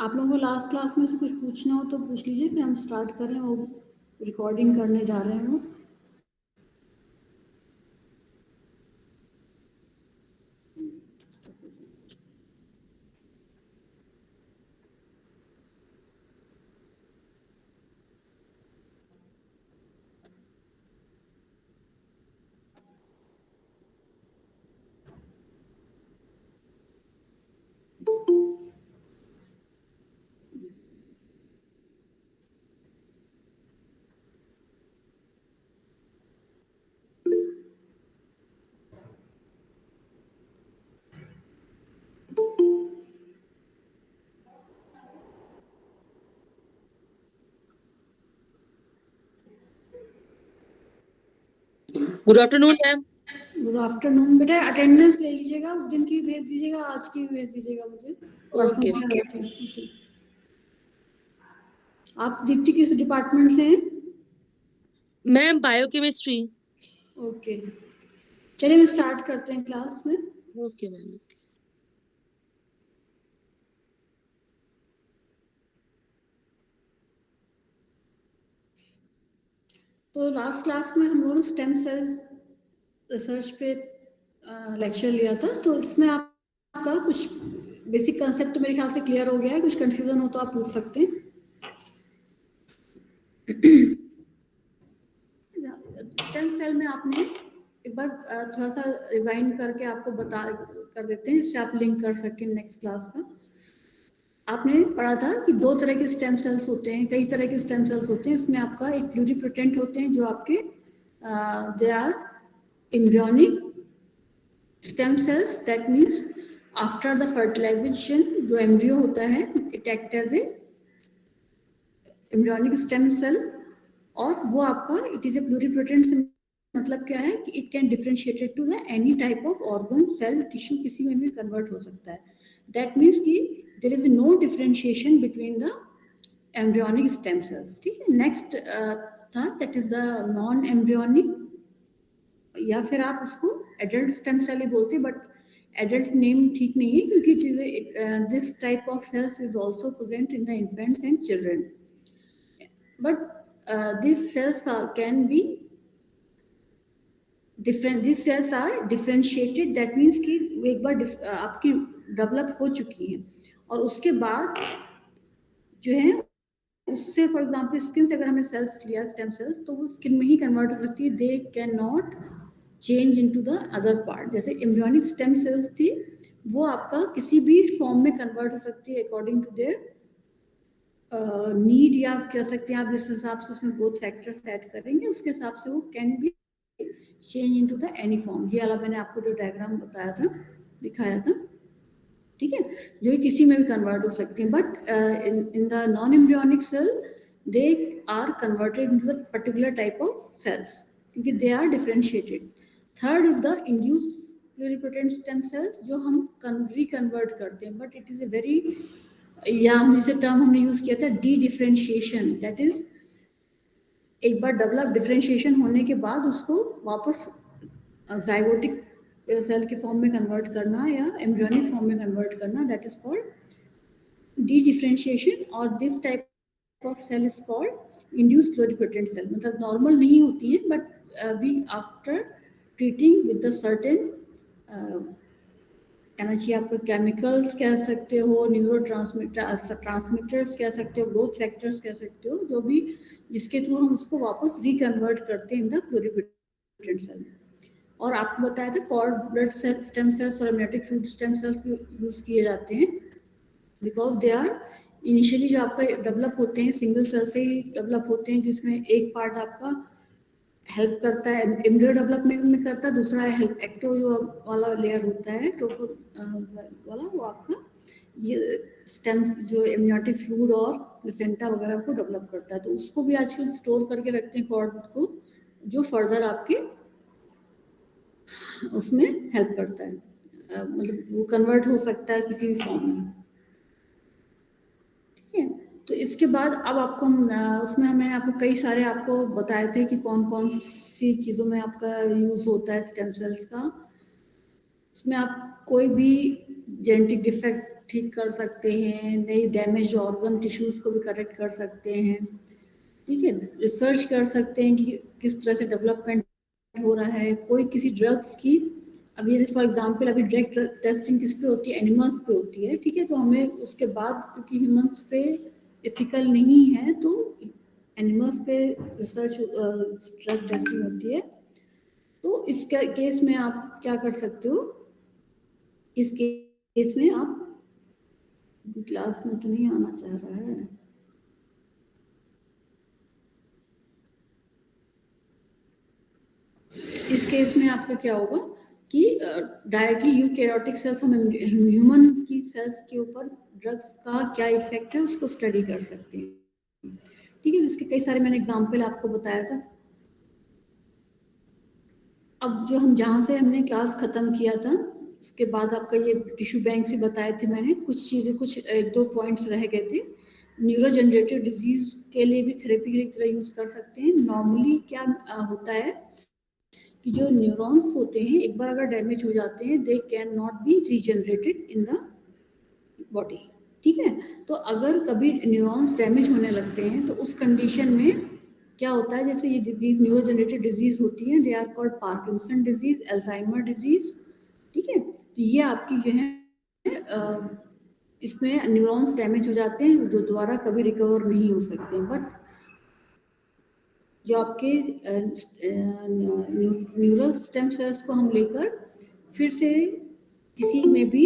आप लोगों को लास्ट क्लास में से कुछ पूछना हो तो पूछ लीजिए, फिर हम स्टार्ट करें। वो रिकॉर्डिंग करने जा रहे हैं वो। Good afternoon ma'am. Good afternoon बेटा। अटेंडेंस ले लीजिएगा, उस दिन की भेज दीजिएगा, आज की भेज दीजिएगा मुझे। ओके। आप दीप्ति किस डिपार्टमेंट से हैं? Ma'am biochemistry. ओके, चलिए हम स्टार्ट करते हैं क्लास में। Okay ma'am. तो लास्ट क्लास में हम लोगों ने स्टेम सेल्स रिसर्च पे लेक्चर लिया था, तो इसमें आपका कुछ बेसिक कंसेप्ट मेरे ख्याल से क्लियर हो गया है। कुछ कंफ्यूजन हो तो आप पूछ सकते हैं। स्टेम सेल में आपने एक बार थोड़ा सा रिवाइंड करके आपको बता कर देते हैं, इससे आप लिंक कर सकें नेक्स्ट क्लास का। आपने पढ़ा था कि दो तरह के स्टेम सेल्स होते हैं, कई तरह के स्टेम सेल्स होते हैं। इसमें आपका एक प्लूरिपोटेंट होते हैं जो आपके they are embryonic stem cells. That means after the fertilisation जो एम्ब्रियो होता है it act as a embryonic stem cell, और वो आपका इट इज ए प्लूरिपोटेंट से मतलब क्या है कि it can differentiated to the any type of organ cell tissue, किसी में भी कन्वर्ट हो सकता है। दैट मीन्स कि there is no differentiation between the embryonic stem cells. ठीक है, नेक्स्ट था that is the non embryonic, या फिर आप उसको एडल्ट स्टेम सेल ही बोलते हैं, बट एडल्ट नेम ठीक नहीं है क्योंकि it is this type of cells is also present in the infants and children, but these cells can be different. These cells are differentiated. That means कि वो एक बार आपकी डेवलप हो चुकी हैं और उसके बाद जो है उससे फॉर एग्जांपल स्किन से अगर हमने सेल्स लिया स्टेम सेल्स, तो वो स्किन में ही कन्वर्ट हो सकती है। They can not change into the other part. जैसे एम्ब्रियोनिक स्टेम सेल्स थी, वो आपका किसी भी फॉर्म में कन्वर्ट हो सकती है अकॉर्डिंग टू देयर नीड, या कह सकते हैं आप जिस हिसाब से उसमें ग्रोथ फैक्टर्स ऐड करेंगे उसके हिसाब से वो can be change into the any form. ये वाला मैंने आपको जो डायग्राम बताया था, दिखाया था, ठीक है, जो किसी में भी कन्वर्ट हो सकती है। But in the non embryonic cell they are converted into the particular type of cells क्योंकि they are differentiated. Third is the induce pluripotent stem cells, जो हम रिकन्वर्ट करते हैं, but it is a very, या हम जिसे term हमने use किया था डी डिफरेंशिएशन। दैट इज एक बार डेवलप डिफरेंशिएशन होने के बाद उसको वापस जाइगोटिक सेल के फॉर्म में कन्वर्ट करना या एम्ब्रियोनिक फॉर्म में कन्वर्ट करना, that is called dedifferentiation. और this type of cell is called induce pluripotent cell. मतलब नॉर्मल नहीं होती है, but we after treating with the certain कहना चाहिए आपको केमिकल्स कह सकते हो, न्यूरो ट्रांसमीटर्स कह सकते हो, ग्रोथ फैक्टर्स कह सकते हो, जो भी जिसके थ्रू हम उसको वापस रिकन्वर्ट करते हैं इन द प्लूरिपोटेंट सेल। और आपको बताया था cord blood cell stem cells और एमनियोटिक फ्लूइड स्टेम सेल्स भी यूज किए जाते हैं बिकॉज दे आर इनिशियली जो आपका डेवलप होते हैं सिंगल सेल से ही डेवलप होते हैं, जिसमें एक पार्ट आपका हेल्प करता है एम्ब्रियो डेवलपमेंट में करता है, दूसरा हेल्प एक्टो जो वाला लेयर होता है ट्रोफो वाला, वो आपका ये स्टेम जो एमनियोटिक फ्लूइड और प्लेसेंटा वगैरह को डेवलप करता है। तो उसको भी आजकल स्टोर करके रखते हैं कॉर्ड को, जो फर्दर आपके उसमें हेल्प करता है, मतलब वो कन्वर्ट हो सकता है किसी भी फॉर्म में। ठीक है, तो इसके बाद अब आपको उसमें मैंने आपको कई सारे आपको बताए थे कि कौन कौन सी चीज़ों में आपका यूज़ होता है स्टेम सेल्स का। उसमें आप कोई भी जेनेटिक डिफेक्ट ठीक कर सकते हैं, नई डैमेज ऑर्गन टिश्यूज को भी करेक्ट कर सकते हैं, ठीक है। रिसर्च कर सकते हैं कि किस तरह से डेवलपमेंट हो रहा है, कोई किसी ड्रग्स की, अभी जैसे फॉर एग्जांपल अभी ड्रग टेस्टिंग किस पे होती है, एनिमल्स पे होती है, ठीक है। तो हमें उसके बाद, क्योंकि ह्यूमंस पे एथिकल नहीं है, तो एनिमल्स पे रिसर्च ड्रग टेस्टिंग होती है। तो इस केस में आप क्या कर सकते हो, इस केस में आप, क्लास में तो नहीं आना चाह रहा है, इस केस में आपका क्या होगा कि डायरेक्टली यूकैरियोटिक सेल्स, हम ह्यूमन की सेल्स के ऊपर ड्रग्स का क्या इफेक्ट है उसको स्टडी कर सकते हैं, ठीक है। जिसके कई सारे मैंने एग्जांपल आपको बताया था। अब जो हम जहाँ से हमने क्लास खत्म किया था, उसके बाद आपका ये टिश्यू बैंक से बताए थे मैंने कुछ चीज़ें, कुछ एक दो पॉइंट्स रह गए थे। न्यूरोजनरेटिव डिजीज के लिए भी थेरेपी की तरह यूज कर सकते हैं। नॉर्मली क्या होता है कि जो न्यूरॉन्स होते हैं एक बार अगर डैमेज हो जाते हैं, they can not be regenerated in the body, ठीक है। तो अगर कभी न्यूरॉन्स डैमेज होने लगते हैं तो उस कंडीशन में क्या होता है, जैसे ये डिजीज न्यूरोजनरेटिव डिजीज होती है, they are called Parkinson disease, Alzheimer disease, ठीक है। तो ये आपकी जो है इसमें न्यूरॉन्स डैमेज हो जाते हैं जो दोबारा कभी रिकवर नहीं हो सकते। बट जो आपके न्यूरल स्टेम सेल्स को हम लेकर फिर से किसी में भी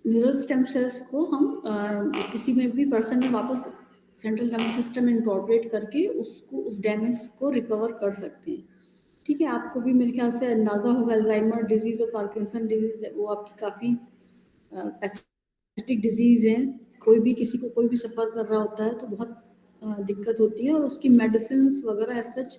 न्यूरल स्टेम सेल्स को हम किसी में भी पर्सन में वापस सेंट्रल नर्वस सिस्टम में इंकॉर्पोरेट करके उसको, उस डैमेज को रिकवर कर सकते हैं, ठीक है। आपको भी मेरे ख्याल से अंदाजा होगा अल्जाइमर डिजीज और पार्किंसन डिजीज वो आपकी काफ़ी पैथोजेनिक डिजीज है। कोई भी किसी को कोई भी सफ़र कर रहा होता है तो बहुत दिक्कत होती है, और उसकी मेडिसिन वगैरह एज सच,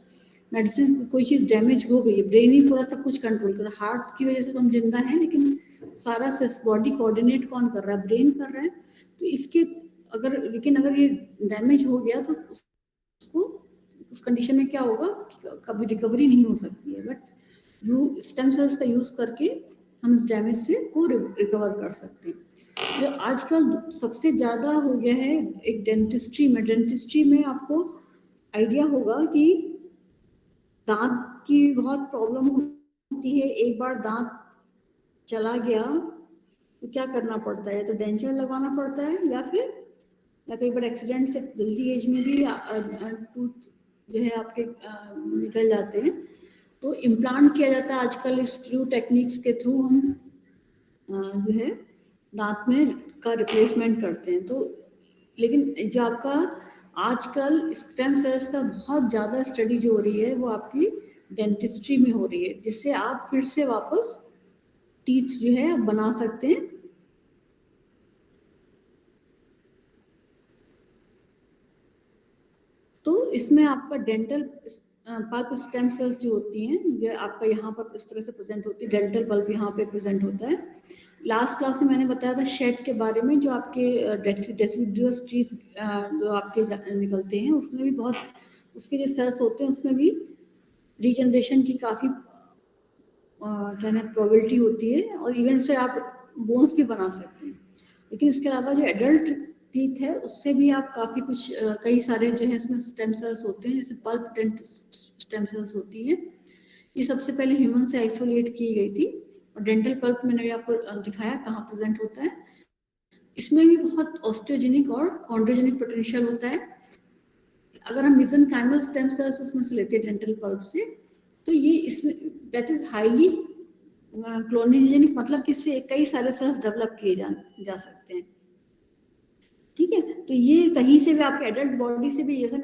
मेडिसिन कोई चीज़ डैमेज हो गई है, ब्रेन ही पूरा सब कुछ कंट्रोल कर रहा है। हार्ट की वजह से तो हम जिंदा हैं, लेकिन सारा बॉडी कोऑर्डिनेट कौन कर रहा है, ब्रेन कर रहा है। तो इसके अगर, लेकिन अगर ये डैमेज हो गया तो उसको, उस कंडीशन में क्या होगा, कभी रिकवरी नहीं हो सकती है। बट यू स्टेम सेल्स का यूज करके हम इस डैमेज से को रिकवर कर सकते हैं। जो आजकल सबसे ज्यादा हो गया है एक डेंटिस्ट्री में आपको आइडिया होगा कि दांत की बहुत प्रॉब्लम होती है। एक बार दांत चला गया तो क्या करना पड़ता है, तो डेंचर लगवाना पड़ता है, या कई बार एक्सीडेंट से जल्दी एज में भी टूथ जो है आपके निकल जाते हैं, तो इम्प्लांट किया जाता है आजकल इस ट्रू टेक्निक्स के थ्रू। हम जो है दांत में का रिप्लेसमेंट करते हैं। तो लेकिन जो आपका आजकल स्टेम सेल्स का बहुत ज़्यादा स्टडी जो हो रही है वो आपकी डेंटिस्ट्री में हो रही है, जिससे आप फिर से वापस टीथ जो है आप बना सकते हैं। तो इसमें आपका डेंटल पल्प स्टेम सेल्स जो होती हैं, ये आपका यहाँ पर इस तरह से प्रेजेंट होती है, डेंटल पल्प यहाँ पे प्रेजेंट होता है। लास्ट क्लास में मैंने बताया था शेड के बारे में, जो आपके डेसिडुअस टीथ जो आपके निकलते हैं, उसमें भी बहुत, उसके जो सेल्स होते हैं उसमें भी रीजनरेशन की काफ़ी क्या ना प्रोबेबिलिटी होती है, और इवन से आप बोन्स भी बना सकते हैं। लेकिन इसके अलावा जो एडल्ट टीथ है उससे भी आप काफ़ी कुछ कई सारे जो है इसमें स्टेम सेल्स होते हैं, जैसे पल्प स्टेम सेल्स होती है। ये सबसे पहले ह्यूमन से आइसोलेट की गई थी, और डेंटल पल्प मैंने आपको दिखाया कहाँ प्रेजेंट होता है। इसमें भी बहुत ऑस्टियोजेनिक और कॉन्ड्रोजेनिक पोटेंशियल होता है। अगर हम मेसेंकाइमल स्टेम सेल्स इसमें से लेते हैं डेंटल पल्प से, तो ये इसमें दैट इज हाईली क्लोनोजेनिक, मतलब कि इससे कई सारे सेल्स डेवलप किए जा सकते हैं, ठीक है। तो ये कहीं से भी आपके एडल्ट बॉडी से भी, जैसे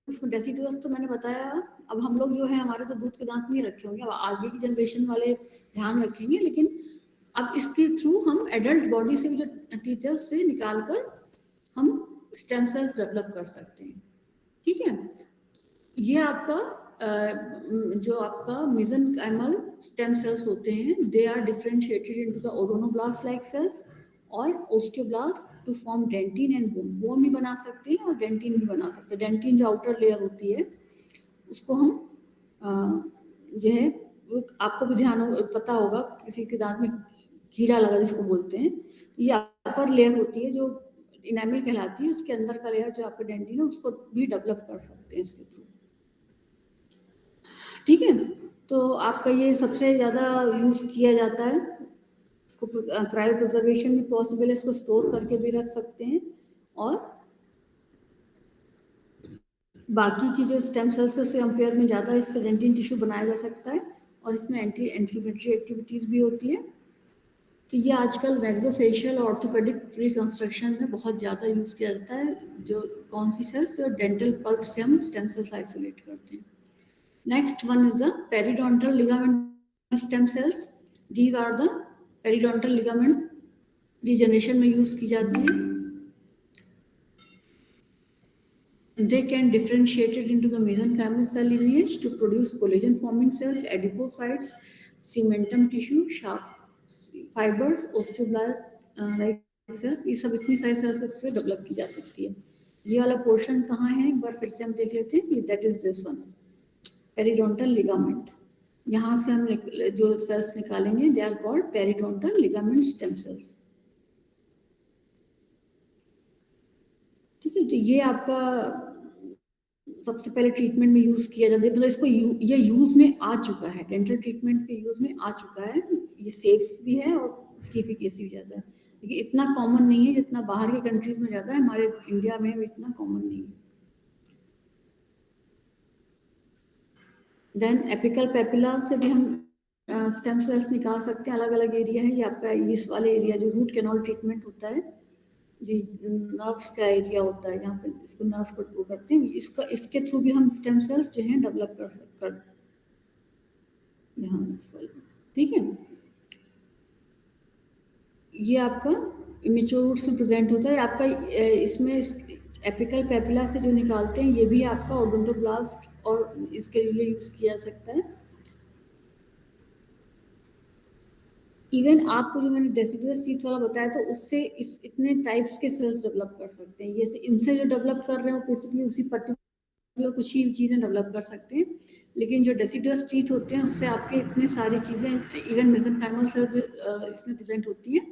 उसमें डेसिडुअस तो मैंने बताया। अब हम लोग जो है हमारे तो दूध के दांत नहीं रखे होंगे, अब आगे की जनरेशन वाले ध्यान रखेंगे, लेकिन अब इसके थ्रू हम एडल्ट बॉडी से भी जो टीचर्स से निकाल कर हम स्टेम सेल्स डेवलप कर सकते हैं, ठीक है। ये आपका जो आपका मेसेंकाइमल स्टेम सेल्स होते हैं, they are differentiated into the odontoblast like cells और osteoblast to form dentin and bone. Bone भी बना सकते हैं और डेंटिन भी बना सकते हैं। डेंटिन जो आउटर लेयर होती है उसको हम जो है आपको भी पता होगा किसी के दांत में कीड़ा लगा जिसको बोलते हैं, ये अपर लेयर होती है जो इनेमल कहलाती है, उसके अंदर का लेयर जो आपका डेंटिन है उसको भी डेवलप कर सकते हैं इसके थ्रू। ठीक है, तो आपका ये सबसे ज़्यादा यूज किया जाता है। इसको क्रायो प्रिजर्वेशन भी पॉसिबल है, इसको स्टोर करके भी रख सकते हैं, और बाकी की जो स्टेम सेल्स से कंपेयर में ज़्यादा इससे डेंटिन टिश्यू बनाया जा सकता है, और इसमें एंटी इन्फ्लेमेटरी एक्टिविटीज़ भी होती है। तो ये आजकल मैक्रोफेशियल ऑर्थोपेडिक रिकंस्ट्रक्शन में बहुत ज़्यादा यूज़ किया जाता है, जो कौन सी सेल्स, जो डेंटल पल्प से हम स्टेम सेल्स आइसोलेट करते हैं। Next one is the periodontal ligament stem cells. These are the periodontal ligament regeneration में use की जाती है. They can differentiate it into the mesenchymal cell lineage to produce collagen forming cells, adipocytes, cementum tissue, sharp fibers, osteoblast like cells. ये सब इतनी सारी cells से develop की जा सकती है. ये वाला पोर्शन कहाँ है, एक बार फिर से हम देख लेते हैं. ये that is this one. Periodontal ligament, यहाँ से हम जो सेल्स निकालेंगे they are called periodontal ligament stem cells. ठीक है, तो ये आपका सबसे पहले ट्रीटमेंट में यूज किया जाता है, मतलब इसको ये यूज में आ चुका है, डेंटल ट्रीटमेंट के यूज में आ चुका है, ये सेफ भी है और इसकी एफिकेसी भी ज़्यादा है, लेकिन इतना कॉमन नहीं है जितना बाहर के कंट्रीज में ज़्यादा है, हमारे इंडिया में इतना कॉमन नहीं है। देन एपिकल पेपिला से भी हम स्टेम सेल्स निकाल सकते हैं, अलग अलग एरिया है, ये आपका इस वाले एरिया जो रूट कैनाल ट्रीटमेंट होता है, जी नर्व्स का एरिया होता है, यहाँ पे इसको नर्व्स को वो करते हैं, इसके थ्रू भी हम स्टेम सेल्स जो है डेवलप कर सकते हैं यहाँ इस वाले। ठीक है, ये आपका इमेच्योर रूट से प्रेजेंट होता है, आपका इसमें एपिकल पेपिला से जो निकालते हैं ये भी आपका ओडोंटोब्लास्ट और इसके लिए यूज किया जा सकता है। इवन आपको जो मैंने डेसिडुअस टीथ वाला बताया तो उससे इतने टाइप्स के सेल्स डेवलप कर सकते हैं, ये इनसे जो डेवलप कर रहे हो बेसिकली उसी पर्टिकुलर कुछ ही चीज़ें डेवलप कर सकते हैं, लेकिन जो डेसिडुअस टीथ होते हैं उससे आपके इतने सारी चीज़ें, इवन मेसेनकाइमल सेल्स इसमें प्रेजेंट होती है,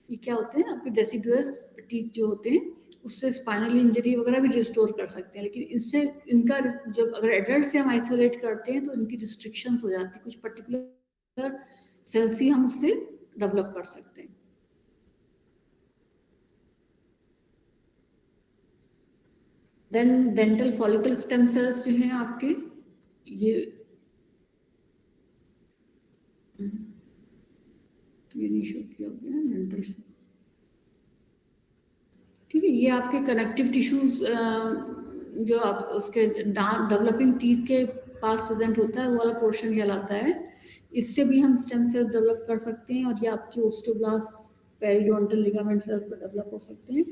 ये क्या होते हैं आपके डेसिडुअस टीथ जो होते हैं उससे स्पाइनल इंजरी वगैरह भी रिस्टोर कर सकते हैं, लेकिन इससे इनका जब अगर एडल्ट से हम आइसोलेट करते हैं तो इनकी रिस्ट्रिक्शंस हो जाती है, कुछ पर्टिकुलर सेल्स ही हम उससे डेवलप कर सकते हैं। Then dental follicle stem cells जो हैं आपके, ये नहीं शो किया गया डेंटल, ठीक है, ये आपके कनेक्टिव टिश्यूज जो आप उसके डेवलपिंग टीथ के पास प्रेजेंट होता है वो वाला पोर्शन कहलाता है, इससे भी हम स्टेम सेल्स डेवलप कर सकते हैं, और ये आपकी ओस्टियोब्लास्ट पेरिडोंटल लिगामेंट सेल्स पर डेवलप हो सकते हैं।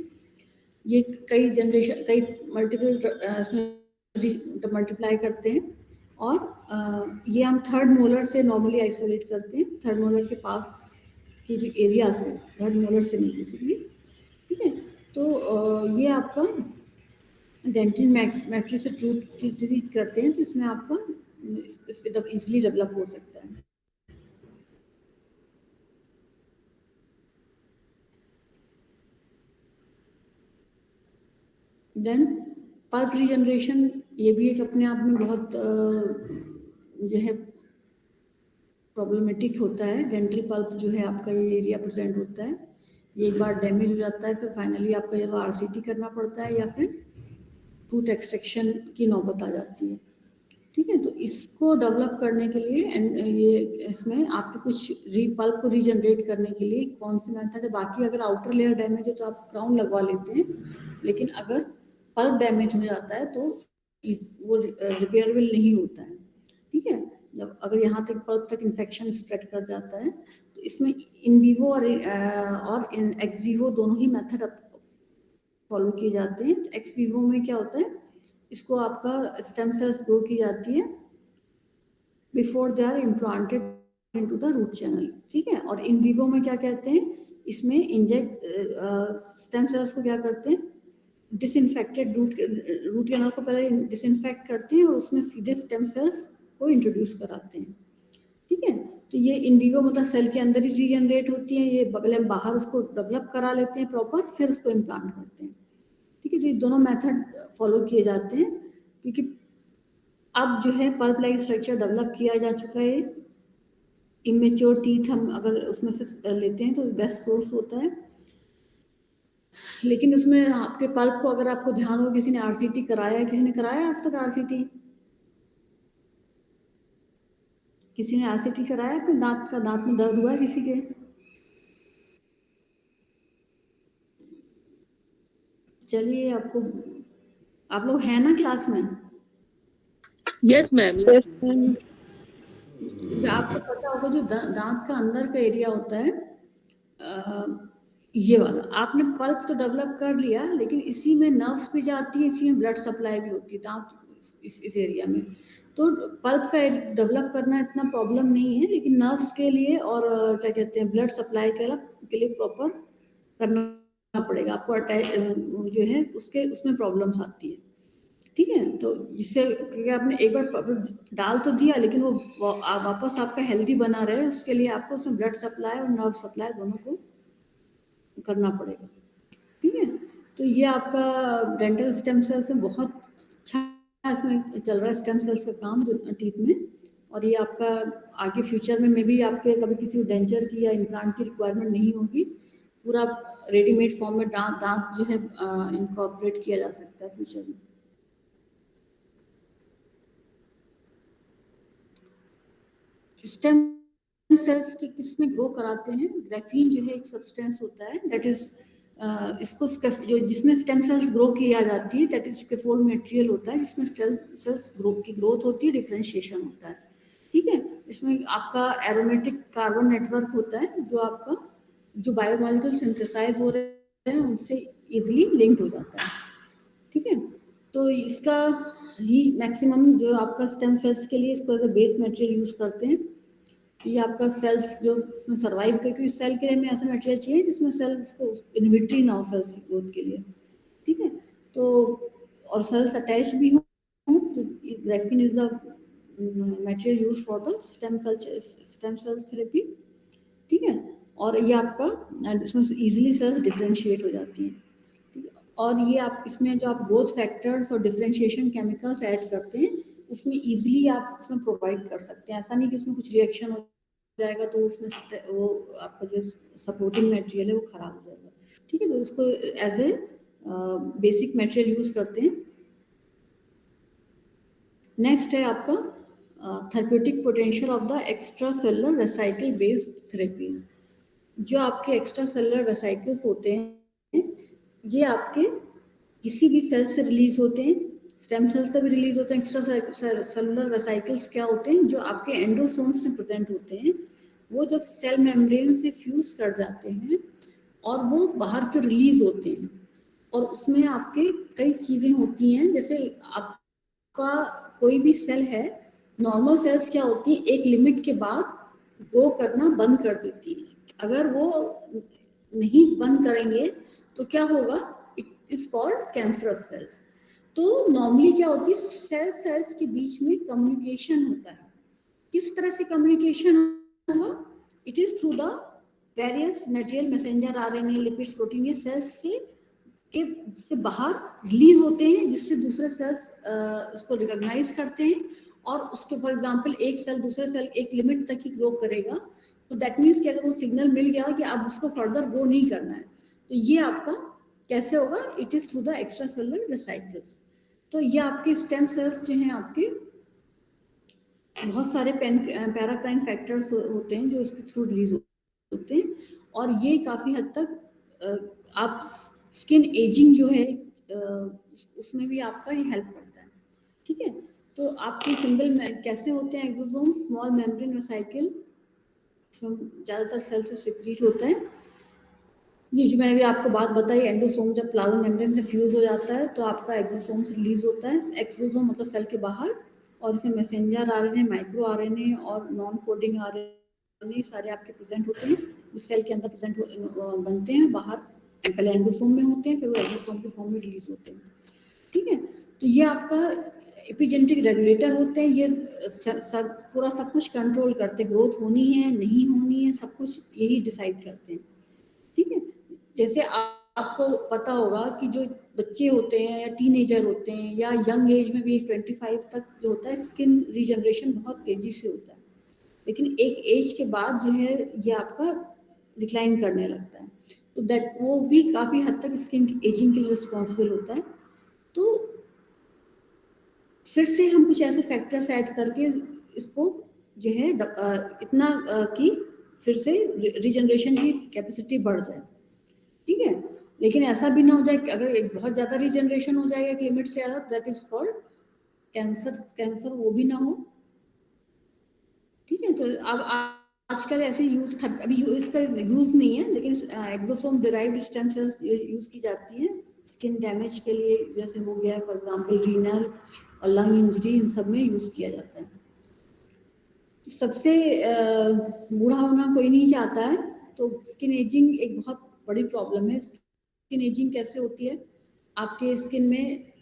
ये कई जनरेशन, कई मल्टीपल मल्टीप्लाई करते हैं, और ये हम थर्ड मोलर से नॉर्मली आइसोलेट करते हैं, थर्ड मोलर के पास की जो एरिया से, थर्ड मोलर से नहीं बेसिकली। ठीक है, तो ये आपका डेंटिन मैट्रिक्स से ट्रीट करते हैं, तो इसमें आपका इजीली डेवलप हो सकता है। देन पल्प रीजनरेशन, ये भी एक अपने आप में बहुत जो है प्रॉब्लमेटिक होता है। डेंटल पल्प जो है आपका ये एरिया प्रेजेंट होता है, ये एक बार डैमेज हो जाता है, फिर फाइनली आपका या तो आरसीटी करना पड़ता है या फिर टूथ एक्सट्रैक्शन की नौबत आ जाती है। ठीक है, तो इसको डेवलप करने के लिए ये इसमें आपके कुछ पल्प को रीजनरेट करने के लिए कौन सी मेथड है, बाकी अगर आउटर लेयर डैमेज है तो आप क्राउन लगवा लेते हैं, लेकिन अगर पल्प डैमेज हो जाता है तो वो रिपेयरेबल नहीं होता है। ठीक है, जब अगर यहाँ तक पल्प तक इन्फेक्शन स्प्रेड कर जाता है तो इसमें इन विवो और इन एक्स विवो दोनों ही मेथड फॉलो किए जाते हैं। तो एक्स विवो में क्या होता है, इसको आपका स्टेम सेल्स ग्रो की जाती है before they are implanted into the root channel. ठीक है, और इन विवो में क्या कहते हैं, इसमें इंजेक्ट स्टेम सेल्स को क्या करते हैं, डिसइंफेक्टेड रूट कैनाल को पहले डिसइंफेक्ट करते हैं और उसमें सीधे स्टेम सेल्स को इंट्रोड्यूस कराते हैं, ठीक है। तो ये इन विवो मतलब सेल के अंदर ही रीजनरेट होती है, ये पहले बाहर उसको डेवलप करा लेते हैं प्रॉपर, फिर उसको इम्प्लांट करते हैं, ठीक है। तो ये दोनों मेथड फॉलो किए जाते हैं, क्योंकि अब जो है पल्प लाइक स्ट्रक्चर डेवलप किया जा चुका है। इमेच्योर टीथ हम अगर उसमें से लेते हैं तो बेस्ट सोर्स होता है, लेकिन उसमें आपके पल्प को अगर आपको ध्यान हो, किसी ने आरसीटी कराया है, किसी ने कराया आज तक आरसीटी, किसी ने आरसीटी कराया अपने दांत में दर्द हुआ है किसी के? चलिए, आपको आप लोग हैं ना क्लास में? Yes ma'am. जो आपको पता होगा जो दांत का अंदर का एरिया होता है, ये वाला आपने पल्प तो डेवलप कर लिया, लेकिन इसी में नर्व्स भी जाती है, इसी में ब्लड सप्लाई भी होती है दांत इस एरिया में। तो पल्प का डेवलप करना इतना प्रॉब्लम नहीं है, लेकिन नर्व्स के लिए और क्या कहते हैं ब्लड सप्लाई के लिए प्रॉपर करना पड़ेगा आपको, अटैच जो है उसमें प्रॉब्लम्स आती है, ठीक है। तो जिससे क्योंकि आपने एक बार डाल तो दिया, लेकिन वो वापस आपका हेल्दी बना रहे, उसके लिए आपको उसमें ब्लड सप्लाई और नर्व सप्लाई दोनों को करना पड़ेगा, ठीक है। तो ये आपका डेंटल स्टेम सेल्स में बहुत अच्छा इसमें चल रहा है, स्टेम सेल्स का काम टीथ में। और ये आपका आगे फ्यूचर में भी आपके कभी किसी डेंचर की या इम्प्लांट की रिक्वायरमेंट नहीं होगी, पूरा रेडीमेड फॉर्म में दांत जो है इनकॉर्पोरेट किया जा सकता है फ्यूचर में। स्टेम सेल्स की किसमें ग्रो कराते हैं? ग्राफीन जो है एक सब्सटेंस होता है, दैट इज इसको जो जिसमें स्टेम सेल्स ग्रो किया जाती है, दैट इज स्कैफोल्ड मटेरियल होता है, जिसमें स्टेम सेल्स ग्रोथ होती है, डिफरेंशिएशन होता है, ठीक है। इसमें आपका एरोमेटिक कार्बन नेटवर्क होता है, जो आपका जो बायोमॉलिक्यूल सिंथेसाइज हो रहे हैं उनसे इजिली लिंक्ड हो जाता है, ठीक है। तो इसका ही मैक्सिमम जो आपका स्टेम सेल्स के लिए इसको as a base material use करते हैं। ये आपका सेल्स जो उसमें सर्वाइव करके, इस सेल के लिए हमें ऐसा मटेरियल चाहिए जिसमें सेल्स को इनहिबिटरी ना हो सेल्स की ग्रोथ के लिए, ठीक है। तो और सेल्स अटैच भी हो, तो graphene is the material use for the stem sales therapy, ठीक है। और ये आपका इसमें इजीली सेल्स डिफरेंशिएट हो जाती है, ठीक है। और ये आप इसमें जो आप ग्रोथ फैक्टर्स और डिफरेंशिएशन केमिकल्स ऐड करते हैं, उसमें इजीली आप उसमें प्रोवाइड कर सकते हैं। ऐसा नहीं कि उसमें कुछ रिएक्शन हो जाएगा तो उसमें वो आपका जो सपोर्टिंग मटेरियल है वो खराब हो जाएगा, ठीक है। तो उसको as a basic material use करते हैं। नेक्स्ट है आपका therapeutic potential of the extra cellular vesicle based therapies. जो आपके एक्स्ट्रा सेलुलर वेसाइकल्स होते हैं, ये आपके किसी भी सेल से रिलीज होते हैं, स्टेम सेल से भी रिलीज होते हैं। एक्स्ट्रा सेलुलर वेसाइकल्स क्या होते हैं? जो आपके एंडोसोम्स से प्रेजेंट होते हैं, वो जब सेल मेम्ब्रेन से फ्यूज कर जाते हैं और वो बाहर तो रिलीज होते हैं, और उसमें आपके कई चीजें होती हैं, जैसे आपका कोई भी सेल है, नॉर्मल सेल्स क्या होती है, एक लिमिट के बाद ग्रो करना बंद कर देती है। अगर वो नहीं बंद करेंगे तो क्या होगा? It is called cancerous cells. तो नॉर्मली क्या होती है, सेल्स के बीच में कम्युनिकेशन होता है। किस तरह से कम्युनिकेशन होगा? It is through the various material, messenger RNA, lipids, protein, ये सेल्स से बाहर रिलीज होते हैं, जिससे दूसरे सेल्स उसको रिकॉग्नाइज करते हैं, और उसके फॉर एग्जांपल एक सेल दूसरे सेल एक लिमिट तक ही ग्रो करेगा, तो दैट मीन्स कि अगर वो सिग्नल मिल गया कि अब उसको फर्दर ग्रो नहीं करना है, तो ये आपका कैसे होगा? It is through the extra cellular vesicles. तो ये आपके स्टेम सेल्स जो हैं, आपके बहुत सारे पैराक्राइन फैक्टर्स होते हैं जो इसके थ्रू रिलीज होते हैं, और ये काफी हद तक आप स्किन एजिंग जो है उसमें भी आपका ये हेल्प करता है, ठीक है। तो आपके सिंबल में कैसे होते हैं? एक्सोसोम, स्मॉल मेम्ब्रेन वेसाइकल, ज्यादातर सेल से सिक्रीट होता है। ये जो मैंने भी आपको बात बताई, एंडोसोम जब प्लाज्मा मेम्ब्रेन से फ्यूज हो जाता है तो आपका एक्सोसोम से रिलीज होता है। एक्सोसोम मतलब सेल के बाहर, और इसमें मैसेंजर आरएनए, माइक्रो आरएनए और नॉन कोडिंग आरएनए सारे आपके प्रेजेंट होते हैं, इस सेल के अंदर प्रेजेंट बनते हैं, बाहर पहले एंडोसोम में होते हैं, फिर वो एंडोसोम के फॉर्म में रिलीज होते हैं, ठीक है। तो ये आपका एपिजेनेटिक रेगुलेटर होते हैं, ये पूरा सब कुछ कंट्रोल करते हैं, ग्रोथ होनी है नहीं होनी है सब कुछ यही डिसाइड करते हैं, ठीक है। जैसे आपको पता होगा कि जो बच्चे होते हैं या टीनेजर होते हैं या यंग एज में भी 25 तक जो होता है स्किन रीजनरेशन बहुत तेजी से होता है, लेकिन एक एज के बाद जो है ये आपका डिक्लाइन करने लगता है, तो दैट वो भी काफ़ी हद तक स्किन एजिंग के लिए रिस्पॉन्सिबल होता है। तो फिर से हम कुछ ऐसे फैक्टर्स ऐड करके इसको जो है इतना कि फिर से रीजनरेशन की कैपेसिटी बढ़ जाए, ठीक है। लेकिन ऐसा भी ना हो जाए कि अगर एक बहुत ज़्यादा रीजनरेशन हो जाएगा एक लिमिट से ज़्यादा, दैट इज कॉल्ड कैंसर, वो भी ना हो, ठीक है। तो अब आजकल ऐसे अभी इसका यूज नहीं है, लेकिन exosome derived stem cells use की जाती हैं स्किन डैमेज के लिए, जैसे हो गया फॉर एग्जांपल रीनल और लंग इंजरी, इन सब में यूज किया जाता है। तो सबसे बूढ़ा होना कोई नहीं चाहता है, तो स्किन एजिंग एक बहुत बड़ी प्रॉब्लम है। स्किन एजिंग कैसे होती है, आपके स्किन में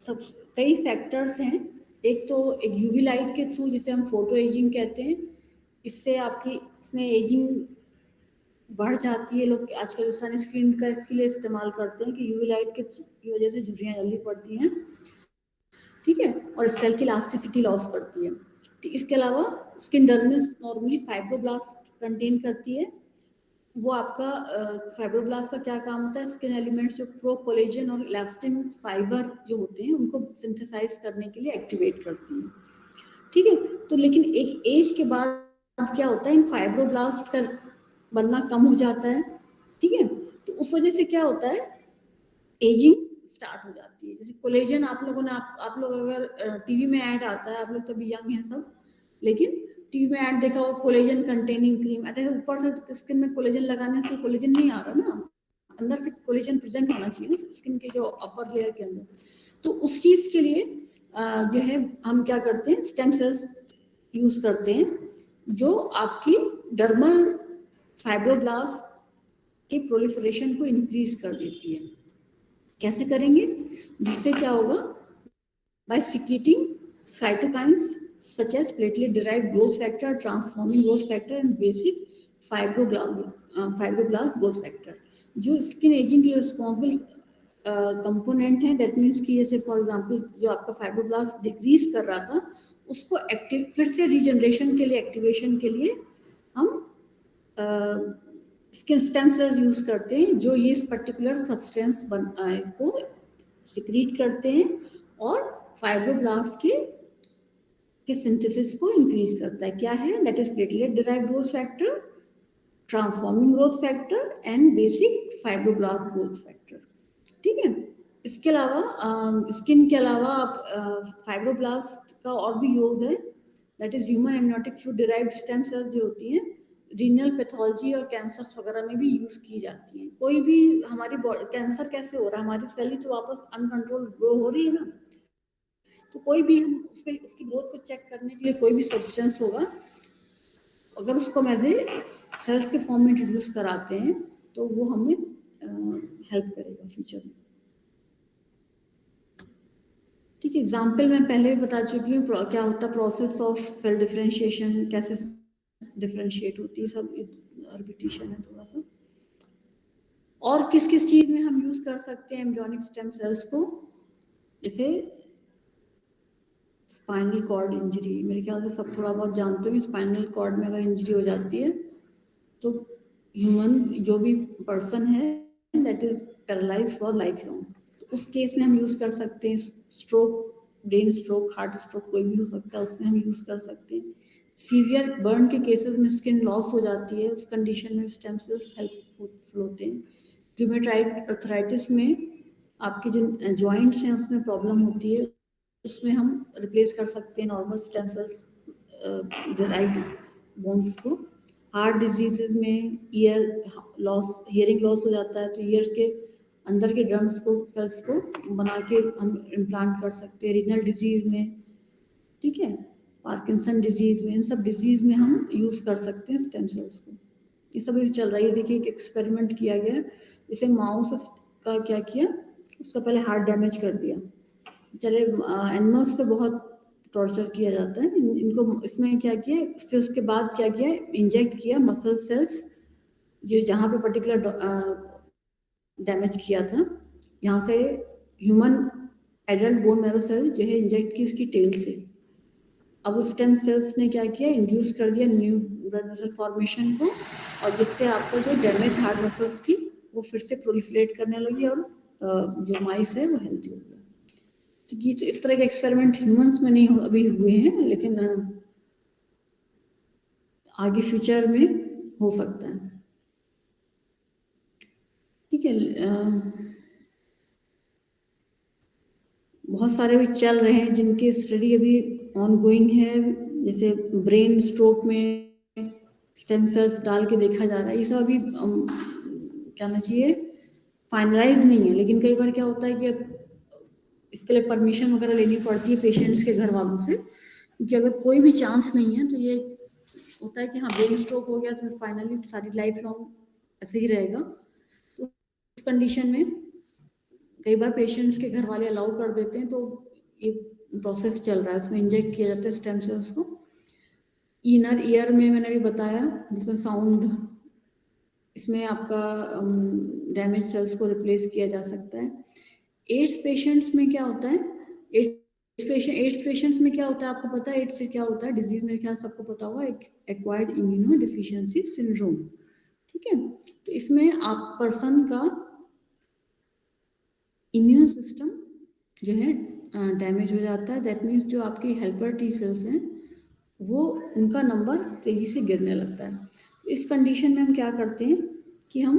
सब कई फैक्टर्स हैं। एक तो एक यूवी लाइट के थ्रू, जिसे हम फोटो एजिंग कहते हैं, इससे आपकी इसमें एजिंग बढ़ जाती है। लोग आजकल सनस्क्रीन का इसलिए इस्तेमाल करते हैं कि यूवी लाइट की वजह से झुर्रियाँ जल्दी पड़ती हैं, ठीक है, और सेल की इलास्टिसिटी लॉस करती है। इसके अलावा skin dermis normally fibroblast contain करती है। वो आपका फाइब्रोब्लास्ट का क्या काम होता है, स्किन एलिमेंट्स जो प्रो कोलेजन और इलास्टिन फाइबर जो होते हैं उनको सिंथेसाइज करने के लिए एक्टिवेट करती है, ठीक है। तो लेकिन एक एज के बाद क्या होता है, इन फाइब्रोब्लास्ट का बनना कम हो जाता है, ठीक है। तो उस वजह से क्या होता है, एजिंग स्टार्ट हो जाती है। जैसे कोलेजन आप लोगों ने आप लोग अगर टीवी में ऐड आता है, आप लोग तभी यंग हैं सब, लेकिन टीवी में ऐड देखा हो कोलेजन कंटेनिंग क्रीम आता है, ऊपर से स्किन में कोलेजन लगाने से कोलेजन नहीं आ रहा ना, अंदर से कोलेजन प्रेजेंट होना चाहिए ना स्किन के जो अपर लेयर के अंदर। तो उस चीज के लिए जो है हम क्या करते हैं, स्टेम सेल्स यूज करते हैं, जो आपकी डर्मल फाइब्रोब्लास्ट के प्रोलिफरेशन को इंक्रीज कर देती है। कैसे करेंगे, जिससे क्या होगा, by secreting cytokines such as platelet-derived growth factor, transforming growth factor, and basic fibroblast growth factor, जो स्किन एजिंग के लिए रिस्पॉन्सिबल कंपोनेंट है। दैट मीन्स कि जैसे फॉर एग्जांपल जो आपका फाइब्रोब्लास्ट डिक्रीज कर रहा था, उसको एक्टिव फिर से रीजनरेशन के लिए, एक्टिवेशन के लिए हम स्किन स्टेम सेल्स यूज करते हैं, जो ये इस पर्टिकुलर सब्सटेंस को सिक्रीट करते हैं और फाइब्रोब्लास्ट के सिंथेसिस को इंक्रीज करता है। क्या है, that is platelet derived growth factor, transforming growth factor and basic fibroblast growth factor, ठीक है। इसके अलावा स्किन के अलावा आप फाइब्रोब्लास्ट का और भी योग है, that is human amniotic fluid derived stem cells जो होती हैं, रीनल पैथोलॉजी और कैंसर वगैरह में भी यूज की जाती हैं। कोई भी हमारी बॉडी कैंसर कैसे हो रहा है, हमारी सेल ही तो वापस अनकंट्रोल ग्रो हो रही है ना, तो कोई भी हम उसकी ग्रोथ को चेक करने के लिए कोई भी सब्सटेंस होगा, अगर उसको हम एज ए सेल्स के फॉर्म में इंट्रोड्यूस कराते हैं तो वो हमें हेल्प करेगा फ्यूचर में, ठीक है। एग्जाम्पल मैं पहले भी बता चुकी हूँ क्या होता है प्रोसेस ऑफ सेल डिफरेंशिएशन, कैसे डिफरेंशिएट होती है, सब रिपीटिशन है थोड़ा सा। और किस किस चीज में हम यूज कर सकते हैं एम्ब्रियोनिक स्टेम सेल्स को, जैसे स्पाइनल कॉर्ड इंजरी, मेरे ख्याल से सब थोड़ा बहुत जानते हो, स्पाइनल कॉर्ड में अगर इंजरी हो जाती है तो ह्यूमन जो भी पर्सन है that is paralyse for life long, तो उस केस में हम यूज कर सकते हैं। Stroke, brain stroke, heart stroke कोई भी हो सकता है, उसमें हम यूज कर सकते हैं। सीवियर बर्न के केसेस में स्किन लॉस हो जाती है, उस कंडीशन में स्टेम सेल्स हेल्पफुल होते हैं। रूमेटॉइड अर्थराइटिस में आपके जो जॉइंट्स हैं उसमें प्रॉब्लम होती है, उसमें हम रिप्लेस कर सकते हैं normal stem cells derived bones को। हार्ट डिजीजेज में ईयर लॉस, हियरिंग लॉस हो जाता है, तो ईयर्स के अंदर के ड्रम्स को, सेल्स को बना के हम इम्प्लांट कर सकते हैं। रीनल डिजीज में, ठीक है, पार्किंसन डिजीज में, इन सब डिजीज में हम यूज कर सकते हैं स्टेम सेल्स को। ये सब भी चल रहा है। ये देखिए एक एक्सपेरिमेंट किया गया, जैसे माउस का क्या किया, उसका पहले हार्ट डैमेज कर दिया। चले एनिमल्स पे बहुत टॉर्चर किया जाता है इनको, इसमें क्या किया, फिर उसके बाद क्या किया, इंजेक्ट किया मसल सेल्स, जो जहाँ पे पर्टिकुलर डैमेज किया था, यहाँ से human adult bone marrow cell जो है इंजेक्ट की उसकी टेल से। अब उस स्टेम सेल्स ने क्या किया, इंड्यूस कर दिया न्यू ब्लड वेसल फॉर्मेशन को, और जिससे आपका जो डैमेज हार्ट मसल्स थी वो फिर से प्रोलिफरेट करने लगी, और जो माइस है वो हेल्थी हो गया। तो ये तो इस तरह के एक्सपेरिमेंट ह्यूमंस में नहीं अभी हुए हैं, लेकिन आगे फ्यूचर में हो सकता है। ठीक है, बहुत सारे भी चल रहे हैं जिनके स्टडी अभी ऑन गोइंग है, जैसे ब्रेन स्ट्रोक में स्टेम सेल्स डाल के देखा जा रहा है। ये सब अभी क्या ना चाहिए, फाइनलाइज नहीं है, लेकिन कई बार क्या होता है कि अब इसके लिए परमिशन वगैरह लेनी पड़ती है पेशेंट्स के घर वालों से, क्योंकि अगर कोई भी चांस नहीं है तो ये होता है कि हाँ ब्रेन स्ट्रोक हो गया तो फिर फाइनली सारी लाइफ लॉन्ग ऐसे ही रहेगा। तो उस कंडीशन में कई बार पेशेंट्स के घर वाले अलाउ कर देते हैं, तो ये प्रोसेस चल रहा है, उसमें इंजेक्ट किया जाता है स्टेम सेल्स को। इनर ईयर में मैंने भी बताया, जिसमें साउंड, इसमें आपका डैमेज सेल्स को रिप्लेस किया जा सकता है। एड्स पेशेंट्स में क्या होता है, एड्स पेशेंट्स में क्या होता है आपको पता है, एड्स से क्या होता है डिजीज, मेरे ख्याल सबको पता होगा, एक्वायर्ड इम्यूनो डिफिशियंसी सिंड्रोम। ठीक है, तो इसमें आप पर्सन का इम्यून सिस्टम जो है डैमेज हो जाता है। दैट मीन्स जो आपके हेल्पर टी सेल्स हैं वो उनका नंबर तेजी से गिरने लगता है। तो इस कंडीशन में हम क्या करते हैं कि हम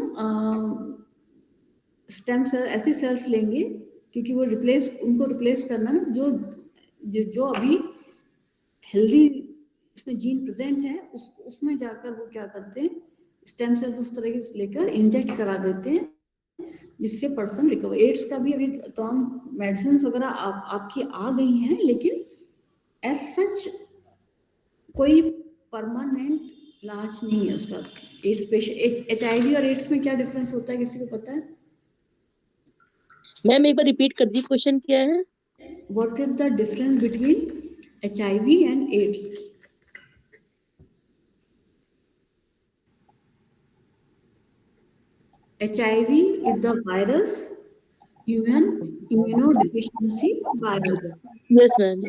स्टेम सेल ऐसी सेल्स लेंगे, क्योंकि वो उनको रिप्लेस करना ना, जो अभी हेल्दी इसमें जीन प्रेजेंट है उसमें जाकर वो क्या करते हैं, स्टेम सेल्स उस तरीके से लेकर इंजेक्ट करा देते हैं, जिससे पर्सन रिकवर। एड्स का भी अभी तमाम मेडिसिन वगैरह आपकी आ गई हैं, लेकिन एज सच कोई परमानेंट इलाज नहीं है उसका। एड्स पेशेंट, HIV और एड्स में क्या डिफरेंस होता है, किसी को पता है? मैम एक बार रिपीट कर दी, क्वेश्चन क्या है? What is the difference between HIV and AIDS? HIV is the virus, human immunodeficiency virus, yes ma'am.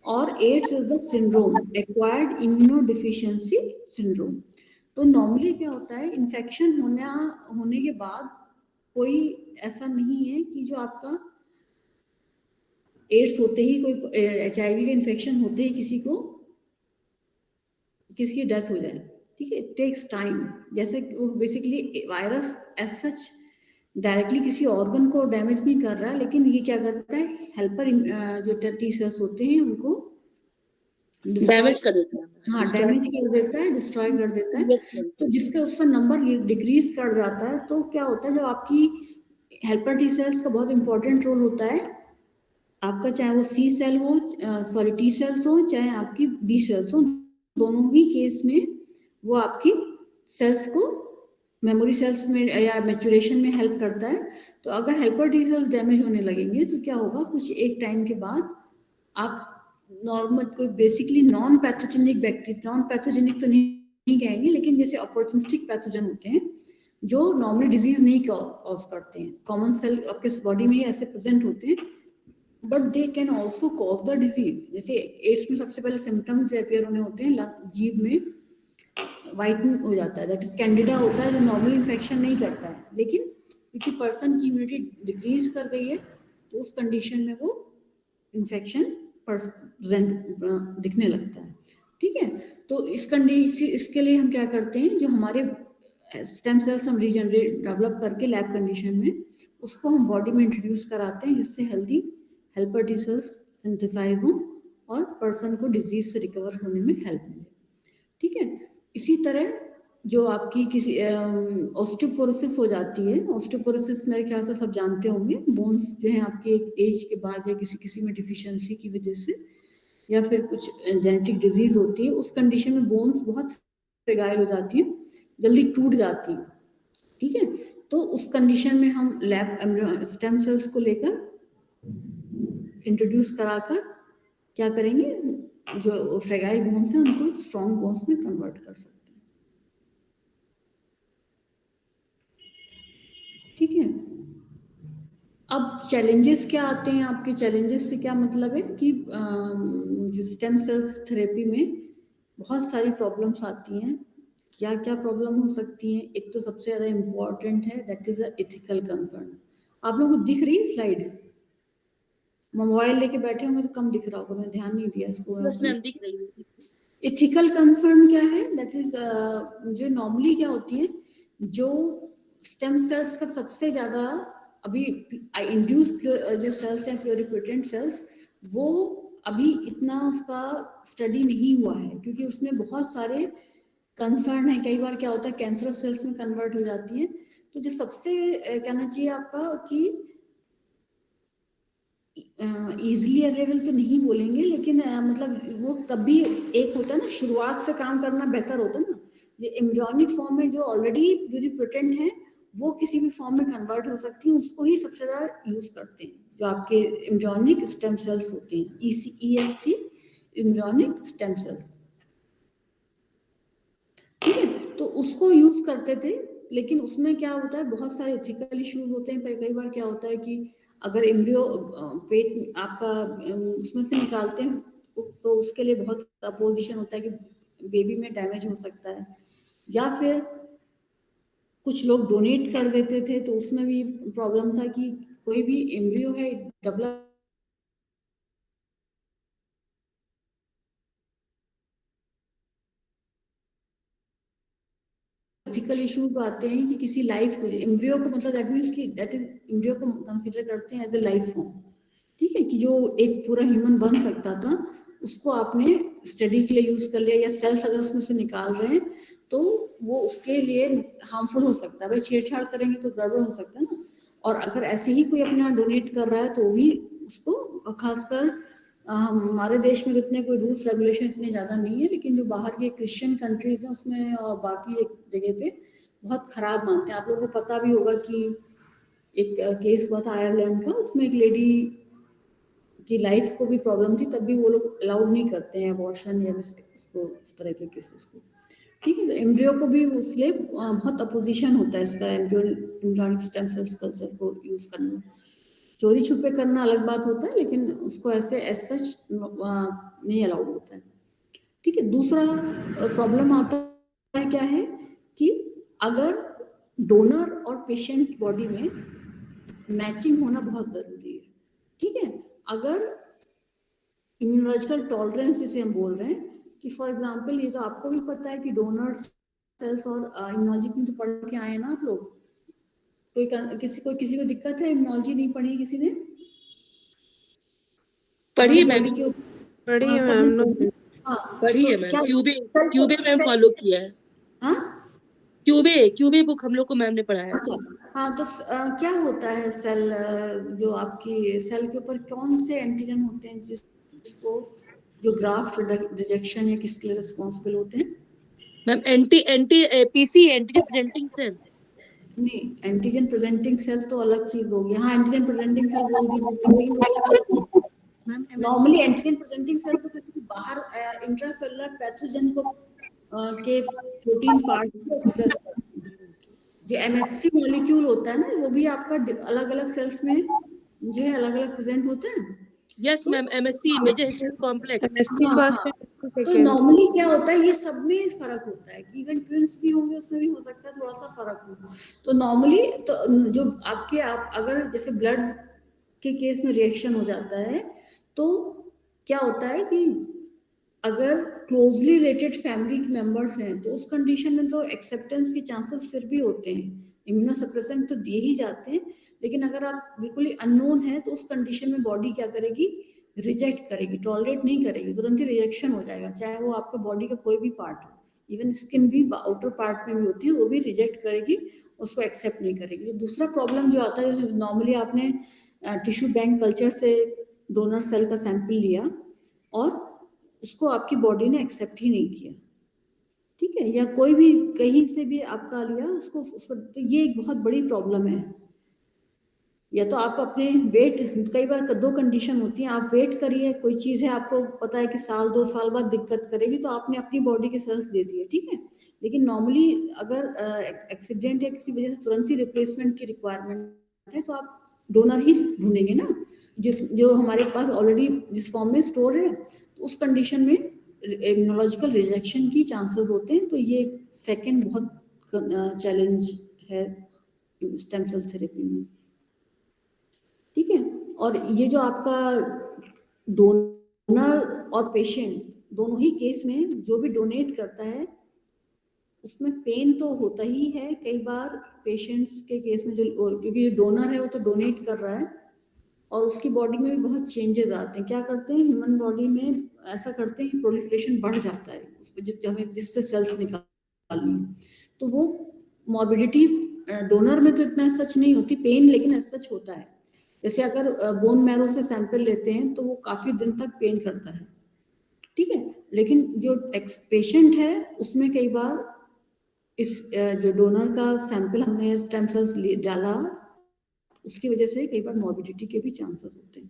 और AIDS is the syndrome, acquired immunodeficiency syndrome. तो नॉर्मली क्या होता है, इन्फेक्शन होने के बाद कोई ऐसा नहीं है कि जो आपका एड्स होते ही कोई HIV का इन्फेक्शन होते ही किसी की डेथ हो जाए। ठीक है, इट टेक्स टाइम। जैसे basically virus as such directly किसी ऑर्गन को डैमेज नहीं कर रहा है, लेकिन ये क्या करता है, हेल्पर जो टी सेल्स होते हैं उनको डैमेज कर देता है। हाँ, डैमेज कर देता है, डिस्ट्रॉय कर देता है। Yes ma'am. तो जिसका उसका नंबर डिक्रीज कर जाता है, तो क्या होता है, जब आपकी हेल्पर टी सेल्स का बहुत इंपॉर्टेंट रोल होता है आपका, चाहे वो सी सेल हो, सॉरी टी सेल्स हो, चाहे आपकी बी सेल्स हो, दोनों ही केस में वो आपकी सेल्स को मेमोरी सेल्स में या मैच्योरेशन में हेल्प करता है। तो अगर हेल्पर टी सेल्स डैमेज होने लगेंगे तो क्या होगा, कुछ एक टाइम के बाद आप नॉर्मल कोई basically non pathogenic bacteria, non pathogenic तो नहीं कहेंगे, लेकिन जैसे अपॉर्चुनिस्टिक पैथोजन होते हैं जो नॉर्मली डिजीज नहीं कॉज करते हैं, कॉमन सेल आपके बॉडी में ही ऐसे प्रेजेंट होते हैं, but they can also cause the disease. जैसे एड्स में सबसे पहले सिम्टम्स जो अपियर होने होते हैं, जीभ में व्हाइटनिंग हो जाता है, दैट इज कैंडिडा होता है, जो नॉर्मल इन्फेक्शन नहीं करता है, लेकिन क्योंकि पर्सन की इम्यूनिटी डिक्रीज कर गई है तो उस कंडीशन में वो इन्फेक्शन प्रेजेंट दिखने लगता है। ठीक है, तो इसके लिए हम क्या करते हैं, जो हमारे स्टेम सेल्स हम रीजनरेट डेवलप करके लैब कंडीशन में उसको हम बॉडी में इंट्रोड्यूस कराते हैं, जिससे healthy helper T cells synthesise हो और पर्सन को डिजीज से रिकवर होने में हेल्प मिले। ठीक है, इसी तरह जो आपकी किसी ऑस्टियोपोरोसिस हो जाती है, ऑस्टियोपोरोसिस मेरे ख्याल से सब जानते होंगे, बोन्स जो है आपके एक एज के बाद या किसी में डिफिशियंसी की वजह से या फिर कुछ जेनेटिक डिजीज होती है, उस कंडीशन में बोन्स बहुत फ्रेगाइल हो जाती है, जल्दी टूट जाती हैं, ठीक है। तो उस कंडीशन में हम लैब स्टेम सेल्स को लेकर इंट्रोड्यूस कराकर क्या करेंगे, जो फ्रेगाइल बोन्स हैं उनको स्ट्रॉन्ग बोन्स में कन्वर्ट कर सकते हैं, ठीक है। अब चैलेंजेस क्या आते हैं आपके, चैलेंजेस से क्या मतलब है कि जो स्टेम सेल्स थेरेपी में बहुत सारी प्रॉब्लम्स आती हैं। क्या क्या प्रॉब्लम हो सकती हैं, एक तो सबसे ज़्यादा इम्पोर्टेंट है that is a ethical concern. आप लोगों को दिख रही है स्लाइड? मोबाइल लेके बैठे होंगे तो कम दिख रहा होगा, मैंने ध्यान नहीं दिया इसको। बस मैम दिख रही है। एथिकल कंसर्न क्या है, दैट इज जो नॉर्मली क्या होती है, जो स्टेम सेल्स का सबसे ज्यादा अभी इंड्यूस जो सेल्स हैं प्लूरिपोटेंट सेल्स, वो अभी इतना उसका स्टडी नहीं हुआ है, क्योंकि उसमें बहुत सारे कंसर्न है। कई बार क्या होता है कैंसरस सेल्स में कन्वर्ट हो जाती है। तो जो सबसे कहना चाहिए आपका कि इजीली अवेलेबल तो नहीं बोलेंगे, लेकिन मतलब वो तभी एक होता है ना, शुरुआत से काम करना बेहतर होता है ना। ये एम्ब्रियोनिक फॉर्म में जो ऑलरेडी प्लूरिपोटेंट है वो किसी भी फॉर्म में कन्वर्ट हो सकती है, उसको ही सबसे ज्यादा यूज करते हैं, जो आपके एम्ब्रियोनिक स्टेम सेल्स होते हैं, ESC एम्ब्रियोनिक स्टेम सेल्स, ठीक है। तो उसको यूज करते थे, लेकिन उसमें क्या होता है बहुत सारे एथिकल इश्यूज होते हैं। कई बार क्या होता है कि अगर एम्ब्रियो पेट आपका उसमें से निकालते हैं तो उसके लिए बहुत अपोजिशन होता है कि बेबी में डैमेज हो सकता है, या फिर कुछ लोग डोनेट कर देते थे तो उसमें भी प्रॉब्लम था कि कोई भी एम्ब्रियो है डेवलप एथिकल इश्यूज आते हैं कि किसी लाइफ को एम्ब्रियो को, मतलब दैट मींस कि दैट इज एम्ब्रियो को कंसीडर करते हैं एज ए लाइफ फॉर्म, ठीक है, कि जो एक पूरा ह्यूमन बन सकता था उसको आपने स्टडी के लिए यूज कर लिया, या सेल्स अगर उसमें से निकाल रहे हैं तो वो उसके लिए हार्मफुल हो सकता है। भाई छेड़छाड़ करेंगे तो गड़बड़ हो सकता है ना। और अगर ऐसे ही कोई अपना डोनेट कर रहा है तो भी उसको, खासकर हमारे देश में इतने कोई रूल्स रेगुलेशन इतने ज़्यादा नहीं है, लेकिन जो बाहर के क्रिश्चियन कंट्रीज हैं उसमें और बाकी एक जगह पे बहुत खराब मानते हैं। आप लोगों को पता भी होगा कि एक केस हुआ था आयरलैंड का, उसमें एक लेडी की लाइफ को भी प्रॉब्लम थी, तब भी वो लोग अलाउड नहीं करते हैं अबॉर्शन या इसको, इस तरह के केसेस को, ठीक है। तो एम्ब्रियो को भी इसलिए बहुत अपोजिशन होता है इसका, एम्ब्रियोनिक स्टेम सेल्स कल्चर को यूज करना। चोरी छुपे करना अलग बात होता है, लेकिन उसको ऐसे एज सच नहीं अलाउड होता है, ठीक है। दूसरा प्रॉब्लम आता है क्या है कि अगर डोनर और पेशेंट बॉडी में मैचिंग होना बहुत जरूरी है, ठीक है। अगर इम्यूनोलॉजिकल टॉलरेंस जिसे हम बोल रहे हैं, कि फॉर एग्जांपल ये तो आपको भी पता है कि डोनर सेल्स और इम्यूनोलॉजी में तो पढ़ के आए ना आप लोग, किसी को दिक्कत है, इम्यूनोलॉजी नहीं पढ़ी किसी ने? पढ़ी हमारी मैम, बॉडी के पढ़ी है सबने मैम। पढ़ी? हाँ, पढ़ी तो है मैम, क्या क्यूबे मैम फॉलो किया है। हाँ क्यूबे बुक हम लोग को मैम ने पढ़ाया अच्छा, था। हाँ तो क्या होता है सेल, जो आपकी सेल के ऊपर कौन से एंटीजन होते हैं जिसको, जो ग्राफ्ट रिजेक्शन या किसके लिए रिस्पॉन्सिबल होते हैं? Ma'am PC antigen presenting cell. नहीं, एंटीजन प्रेजेंटिंग सेल तो अलग चीज होगी। हाँ, एंटीजन प्रेजेंटिंग सेल बोल दीजिए, लेकिन वो अलग चीज है। Ma'am normally antigen presenting cell तो किसी बाहर इंट्रासेलुलर पैथोजन को के प्रोटीन पार्ट को एक्सप्रेस करते हैं। जो MHC मॉलिक्यूल होता है ना, वो भी आपका अलग अलग सेल्स में जो है अलग अलग प्रेजेंट होते हैं। यस तो ma'am, MSC major history complex. MSC हाँ फर्स्ट हाँ, एमएससी तो सेकंड। नॉर्मली क्या होता है, ये सब में फर्क होता है कि इवन ट्विंस भी होंगे उसमें भी हो सकता है थोड़ा सा फर्क हो। तो नॉर्मली तो जो आप अगर जैसे ब्लड के केस में रिएक्शन हो जाता है, तो क्या होता है कि अगर क्लोजली रिलेटेड फैमिली मेंबर्स हैं तो उस कंडीशन में तो एक्सेप्टेंस के चांसेस फिर भी होते हैं, इम्यूनोसप्रेसेंट तो दिए ही जाते हैं। लेकिन अगर आप बिल्कुल ही अननोन है तो उस कंडीशन में बॉडी क्या करेगी, रिजेक्ट करेगी, टॉलरेट नहीं करेगी, तुरंत ही रिजेक्शन हो जाएगा, चाहे वो आपका बॉडी का कोई भी पार्ट हो। इवन स्किन भी आउटर पार्ट में भी होती है, वो भी रिजेक्ट करेगी, उसको एक्सेप्ट नहीं करेगी। तो दूसरा प्रॉब्लम जो आता है, जैसे नॉर्मली आपने टिश्यू बैंक कल्चर से डोनर सेल का सैंपल लिया और उसको आपकी बॉडी ने एक्सेप्ट ही नहीं किया, ठीक है, या कोई भी कहीं से भी आपका लिया उसको तो ये एक बहुत बड़ी प्रॉब्लम है। या तो आप अपने वेट, कई बार दो कंडीशन होती है, आप वेट करिए, कोई चीज़ है आपको पता है कि साल 2 साल बाद दिक्कत करेगी, तो आपने अपनी बॉडी के सेल्स दे दिए, ठीक है। लेकिन नॉर्मली अगर एक्सीडेंट या किसी वजह से तुरंत ही रिप्लेसमेंट की रिक्वायरमेंट है, तो आप डोनर ही ढूंढेंगे ना, जो हमारे पास ऑलरेडी जिस फॉर्म में स्टोर है। तो उस कंडीशन में इम्यूनोलॉजिकल रिजेक्शन की चांसेस होते हैं। तो ये सेकेंड बहुत चैलेंज है स्टेम सेल थेरेपी में, ठीक है। और ये जो आपका डोनर और पेशेंट दोनों ही केस में जो भी डोनेट करता है उसमें पेन तो होता ही है कई बार पेशेंट्स के केस में, जो क्योंकि जो डोनर है वो तो डोनेट कर रहा है और उसकी बॉडी में भी बहुत चेंजेस आते हैं। क्या करते हैं ह्यूमन बॉडी में, ऐसा करते हैं प्रोलिफरेशन बढ़ जाता है उसको, हमें जिससे सेल्स निकालनी, तो वो मॉर्बिडिटी डोनर में तो इतना सच नहीं होती पेन, लेकिन सच होता है। जैसे अगर बोन मैरो से सैंपल लेते हैं तो वो काफी दिन तक पेन करता है, ठीक है। लेकिन जो पेशेंट है उसमें कई बार इस जो डोनर का सैंपल हमने स्टेम सेल्स डाला उसकी वजह से कई बार मॉर्बिडिटी के भी चांसेस होते हैं,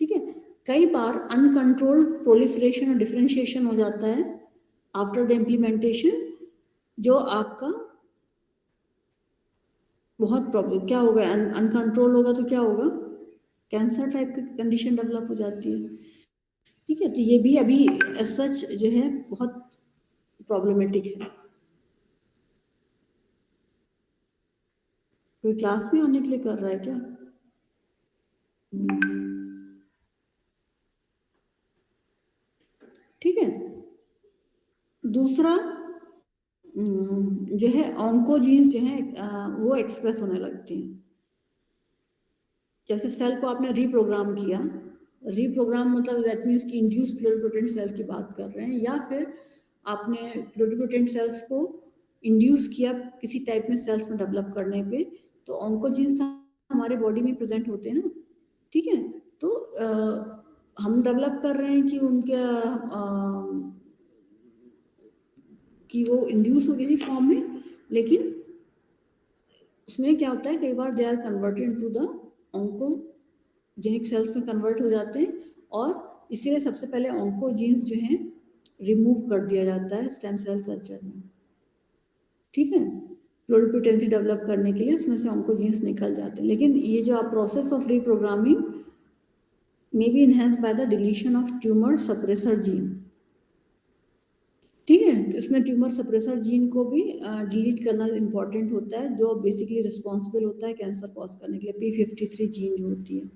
ठीक है। कई बार अनकंट्रोल्ड प्रोलिफरेशन और डिफरेंशिएशन हो जाता है आफ्टर द इम्प्लीमेंटेशन, जो आपका बहुत प्रॉब्लम क्या होगा, अनकंट्रोल होगा तो क्या होगा, कैंसर टाइप की कंडीशन डेवलप हो जाती है, ठीक है। तो ये भी अभी सच जो है बहुत प्रॉब्लमेटिक है। कोई क्लास में आने के लिए कर रहा है क्या? ठीक है। दूसरा जो है ऑन्कोजीन्स जो है वो एक्सप्रेस होने लगती हैं। जैसे सेल को आपने रीप्रोग्राम किया, रीप्रोग्राम मतलब दैट मीन्स कि इंड्यूस प्लुरिपोटेंट सेल्स की बात कर रहे हैं, या फिर आपने प्लुरिपोटेंट सेल्स को इंड्यूस किया किसी टाइप में सेल्स में डेवलप करने पे, तो ऑन्कोजीन्स हमारे बॉडी में प्रेजेंट होते हैं ना, ठीक है। तो हम डेवलप कर रहे हैं कि उनके कि वो इंड्यूस हो किसी फॉर्म में, लेकिन उसमें क्या होता है कई बार they are converted to the oncogenic cells में कन्वर्ट हो जाते हैं, और इसीलिए सबसे पहले ऑन्कोजीन्स जो हैं रिमूव कर दिया जाता है स्टेम सेल कल्चर में, ठीक है। प्लुरिपोटेंसी डेवलप करने के लिए उसमें से ऑन्कोजीन्स निकल जाते हैं। लेकिन ये जो आप process of reprogramming may be enhanced by the deletion of tumour suppressor gene, ठीक है। तो इसमें ट्यूमर सप्रेसर जीन को भी डिलीट करना इंपॉर्टेंट होता है, जो बेसिकली रिस्पॉन्सिबल होता है कैंसर कॉज करने के लिए, P53 जीन जो होती है।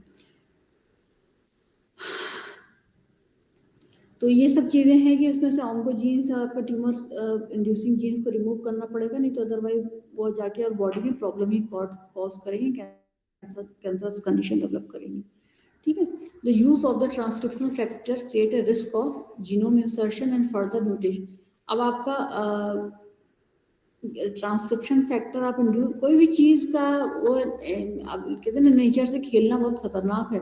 तो ये सब चीजें हैं कि इसमें से ऑन्कोजीन्स आपका ट्यूमर इंड्यूसिंग जीन्स को रिमूव करना पड़ेगा, नहीं तो अदरवाइज वो जाके और बॉडी में प्रॉब्लम ही कॉज करेंगे, कैंसर कंडीशन डेवलप करेंगे, ठीक है। The use of the transcriptional factor create a risk of genome insertion and further mutation. अब आपका ट्रांसक्रिप्शन फैक्टर आप इंड्यूस कोई भी चीज का वो अब कहते हैं ना नेचर से खेलना बहुत खतरनाक है।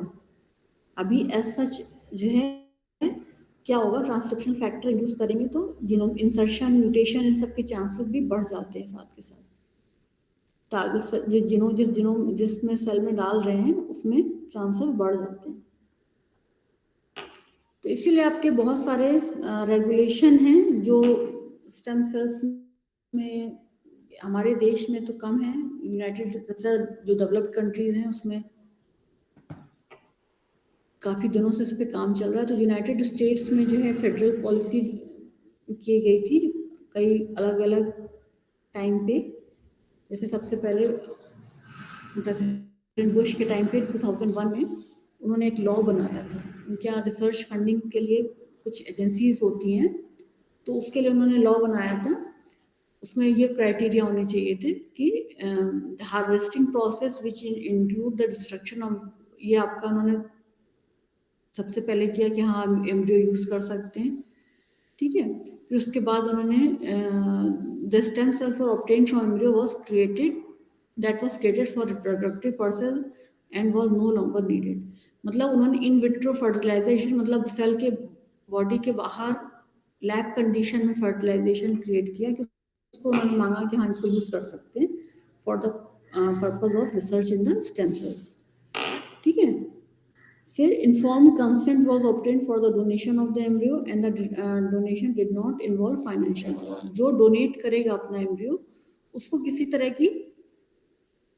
अभी एज सच जो है क्या होगा, ट्रांसक्रिप्शन फैक्टर इंड्यूस करेंगे तो जीनोम इंसर्शन म्यूटेशन इन सब के चांसेस भी बढ़ जाते हैं साथ के साथ। टारगेट जिसमें सेल में डाल रहे हैं उसमें चांसेस बढ़ जाते हैं। तो इसीलिए आपके बहुत सारे रेगुलेशन हैं जो स्टेम सेल्स में हमारे देश में तो कम है, यूनाइटेड जो डेवलप्ड कंट्रीज हैं उसमें काफ़ी दिनों से इस पे काम चल रहा है। तो यूनाइटेड स्टेट्स में जो है फेडरल पॉलिसी की गई थी कई अलग अलग टाइम पे। जैसे सबसे पहले प्रेसिडेंट बुश के टाइम पे 2001 में उन्होंने एक लॉ बनाया था। उनके यहाँ रिसर्च फंडिंग के लिए कुछ एजेंसीज होती हैं, तो उसके लिए उन्होंने लॉ बनाया था। उसमें ये क्राइटेरिया होने चाहिए थे कि harvesting process which include the destruction of, ये आपका उन्होंने सबसे पहले किया कि हाँ एम्ब्रियो यूज कर सकते हैं, ठीक है। फिर उसके बाद उन्होंने the stem cells for obtained from embryo was created that was created for reproductive purposes and was no longer needed. मतलब उन्होंने इन विट्रो फर्टिलाइजेशन, मतलब सेल के बॉडी के बाहर लैब कंडीशन में फर्टिलाइजेशन क्रिएट किया कि उसको उन्होंने मांगा कि हाँ इसको यूज कर सकते हैं for the purpose of research in the stem cells, ठीक है। फिर informed consent was obtained for the donation of the embryo and the donation did not involve financial. जो डोनेट करेगा अपना एम्ब्रियो उसको किसी तरह की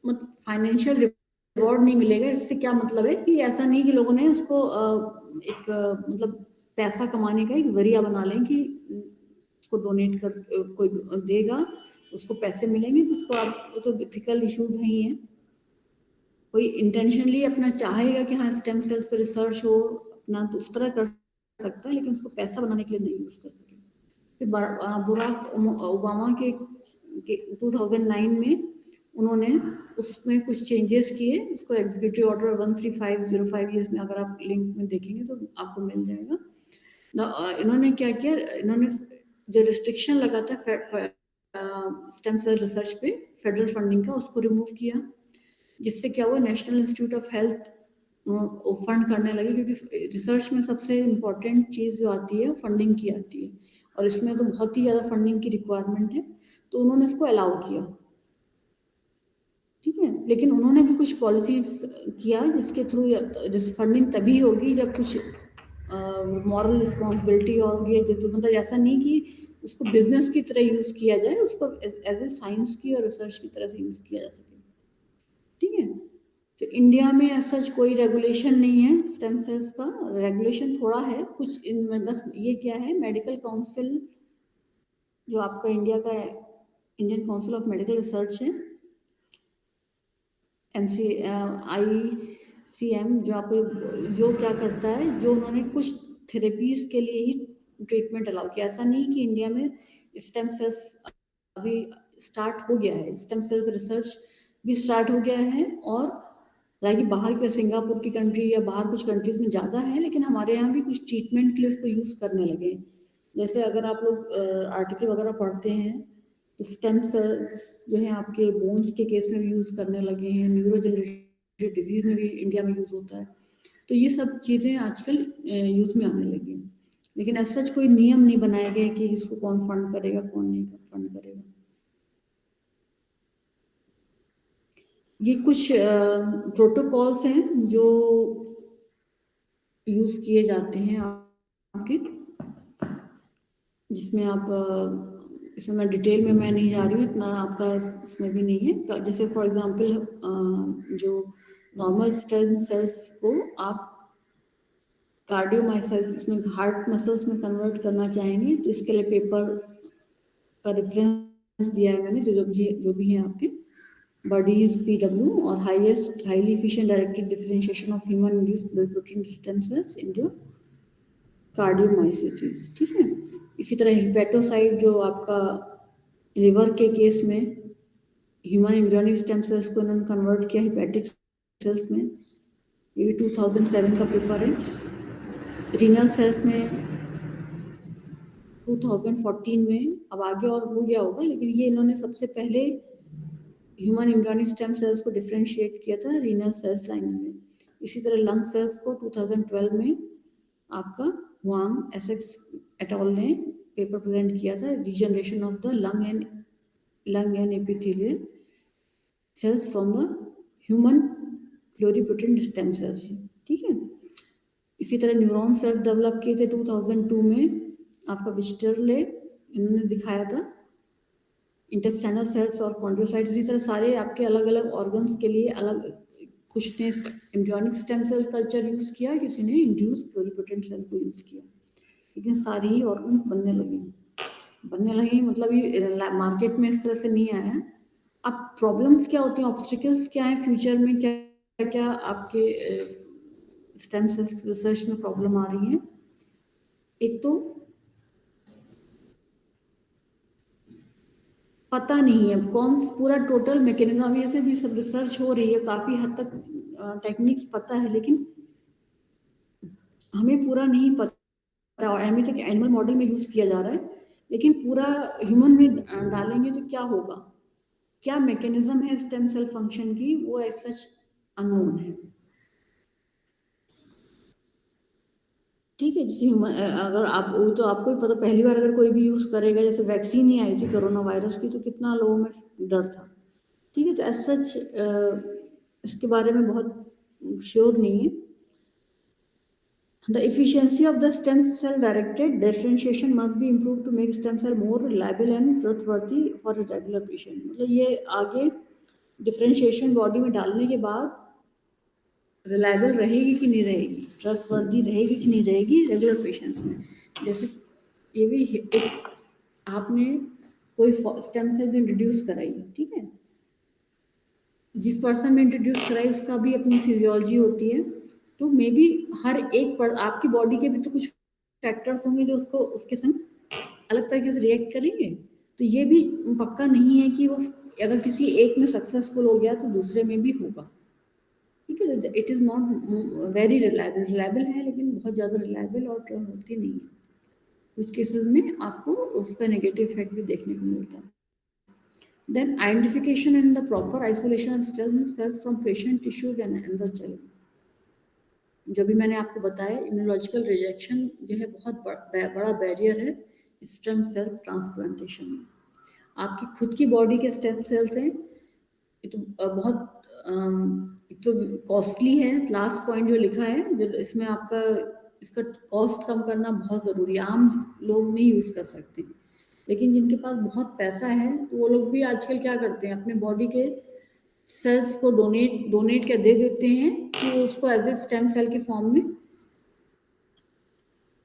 मतलब फाइनेंशियल रिवॉर्ड नहीं मिलेगा। इससे क्या मतलब है कि ऐसा नहीं कि लोगों ने उसको एक मतलब पैसा कमाने का एक जरिया बना लें कि उसको डोनेट कर कोई देगा उसको पैसे मिलेंगे, तो उसको आप तो एथिकल इश्यूज नहीं है। कोई इंटेंशनली अपना चाहेगा कि हाँ स्टेम सेल्स पे रिसर्च हो अपना तो उस तरह कर सकता है, लेकिन उसको पैसा बनाने के लिए नहीं यूज कर सके। फिर बराक ओबामा के 2009 में उन्होंने उसमें कुछ चेंजेस किए, उसको एग्जीक्यूटिव ऑर्डर 13505 इसमें अगर आप लिंक में देखेंगे तो आपको मिल जाएगा। इन्होंने क्या किया, इन्होंने जो रिस्ट्रिक्शन लगा था स्टेम सेल रिसर्च पे फेडरल फंडिंग का उसको रिमूव किया, जिससे क्या हुआ national institute of health fund करने लगे, क्योंकि रिसर्च में सबसे इम्पोर्टेंट चीज़ जो आती है फंडिंग की आती है, और इसमें तो बहुत ही ज़्यादा फंडिंग की रिक्वायरमेंट है, तो उन्होंने इसको अलाउ किया, ठीक है। लेकिन उन्होंने भी कुछ पॉलिसीज किया जिसके थ्रू फंडिंग तभी होगी जब कुछ मॉरल रिस्पॉन्सिबिलिटी और होगी, तो मतलब ऐसा नहीं कि उसको बिजनेस की तरह यूज किया जाए, उसको एज ए साइंस की और रिसर्च की तरह से यूज किया जा सके, ठीक है। तो इंडिया में ऐसा कोई रेगुलेशन नहीं है स्टेम सेल्स का, रेगुलेशन थोड़ा है कुछ इनमें, बस ये क्या है मेडिकल काउंसिल जो आपका इंडिया का Indian council of medical research है, ICM, जो आपको जो क्या करता है, जो उन्होंने कुछ थेरेपीज के लिए ही ट्रीटमेंट अलाउ किया। ऐसा नहीं कि इंडिया में स्टेम सेल्स अभी स्टार्ट हो गया है, स्टेम सेल्स रिसर्च भी स्टार्ट हो गया है, और हालांकि बाहर के सिंगापुर की कंट्री या बाहर कुछ कंट्रीज में ज़्यादा है, लेकिन हमारे यहाँ भी कुछ ट्रीटमेंट के लिए उसको यूज़ करने लगे। जैसे अगर आप लोग आर्टिकल वगैरह पढ़ते हैं तो स्टेम सेल्स जो है आपके बोन्स के केस में भी यूज़ करने लगे हैं, न्यूरोजेनरेटिव डिजीज में भी इंडिया में यूज़ होता है, तो ये सब चीज़ें आजकल यूज़ में आने लगी हैं। लेकिन ऐसा सच कोई नियम नहीं बनाए गए कि इसको कौन फंड करेगा कौन नहीं फंड करेगा। ये कुछ प्रोटोकॉल्स हैं जो यूज़ किए जाते हैं आपके, जिसमें आप इसमें मैं डिटेल में मैं नहीं जा रही हूँ, इतना आपका इसमें भी नहीं है। जैसे फॉर एग्जांपल जो नॉर्मल स्टेम सेल्स को आप कार्डियोमायोसाइट्स इसमें हार्ट मसल्स में कन्वर्ट करना चाहेंगे तो इसके लिए पेपर का रेफरेंस दिया है मैंने, जो भी है आपके बॉडीज PW और highly efficient directed differentiation of human induced blood protein stem cells in the cardiomyocytes, ठीक है। इसी तरह हिपेटोसाइट जो आपका लिवर के केस में ह्यूमन एम्ब्रियोनिक स्टेम सेल्स को इन्होंने कन्वर्ट किया हिपैटिक सेल्स में, ये भी 2007 का पेपर है। रीनल सेल्स में 2014 में, अब आगे और हो गया होगा, लेकिन ये इन्होंने सबसे पहले ह्यूमन एम्ब्रियोनिक स्टेम सेल्स को डिफरेंशिएट किया था रीनल सेल्स लाइन में। इसी तरह लंग सेल्स को 2012 में आपका वांग एसेक्स एटॉल ने पेपर प्रेजेंट किया था, regeneration of the lung and epithelial cells from the human pluripotent stem cells, ठीक है। इसी तरह न्यूरॉन सेल्स डेवलप किए थे 2002 में, आपका विस्टरले इन्होंने दिखाया था। इंटेस्टाइनल सेल्स और कॉन्ड्रोसाइट, इसी तरह सारे आपके अलग अलग ऑर्गन्स के लिए अलग, कुछ ने embryonic stem cell culture use किया, किसी ने इंड्यूस्ड प्लूरिपोटेंट सेल को यूज किया, लेकिन सारे ही ऑर्गन्स बनने लगे मतलब ये मार्केट में इस तरह से नहीं आया। अब प्रॉब्लम्स क्या होती हैं, ऑब्स्टिकल्स क्या है फ्यूचर में, क्या क्या आपके स्टेम सेल्स रिसर्च में प्रॉब्लम आ रही है। एक तो पता नहीं है कौन पूरा टोटल मैकेनिज्म, अभी ऐसे भी सब रिसर्च हो रही है, काफी हद तक टेक्निक्स पता है, लेकिन हमें पूरा नहीं पता, और अभी तक एनिमल मॉडल में यूज किया जा रहा है, लेकिन पूरा ह्यूमन में डालेंगे तो क्या होगा, क्या मैकेनिज्म है स्टेम सेल फंक्शन की, वो एज सच अननोन है। ठीक है। जैसे अगर आप वो तो आपको ही पता, पहली बार अगर कोई भी यूज करेगा, जैसे वैक्सीन ही आई थी कोरोना वायरस की, तो कितना लोगों में डर था। ठीक है, तो एज सच इसके बारे में बहुत श्योर नहीं है। The efficiency of the stem cell directed differentiation must be improved to make stem cell more reliable and trustworthy for a regular patient. मतलब ये आगे डिफरेंशिएशन बॉडी में डालने के बाद रिलायबल रहेगी कि नहीं रहेगी, ट्रस्टवर्दी रहेगी कि नहीं रहेगी रेगुलर पेशेंट्स में। जैसे ये भी एक आपने कोई स्टेम सेल इंट्रोड्यूस कराई, ठीक है, जिस पर्सन में इंट्रोड्यूस कराई उसका भी अपनी फिजियोलॉजी होती है, तो मे बी हर एक पर आपकी बॉडी के भी तो कुछ फैक्टर्स होंगे जो उसको उसके संग अलग तरीके से रिएक्ट करेंगे। तो ये भी पक्का नहीं है कि वो अगर किसी एक में सक्सेसफुल हो गया तो दूसरे में भी होगा। ठीक है, it is not very reliable है, लेकिन बहुत ज़्यादा रिलायबल और होती नहीं है। कुछ केसेस में आपको उसका नेगेटिव इफेक्ट भी देखने को मिलता है। Then identification and the proper isolation of stem cells from patient tissue के अंदर चले। जो भी मैंने आपको बताया, इम्यूनोलॉजिकल रिजेक्शन जो है बहुत बड़ा बैरियर है स्टेम सेल ट्रांसप्लांटेशन में। आपकी खुद की बॉडी के स्टेम सेल्स हैं, ये तो एक तो कॉस्टली है। लास्ट पॉइंट जो लिखा है इसमें आपका इसका कॉस्ट कम करना बहुत ज़रूरी है। आम लोग नहीं यूज़ कर सकते, लेकिन जिनके पास बहुत पैसा है तो वो लोग भी आजकल क्या करते हैं, अपने बॉडी के सेल्स को डोनेट कर दे देते हैं कि वो उसको एज ए स्टेम सेल के फॉर्म में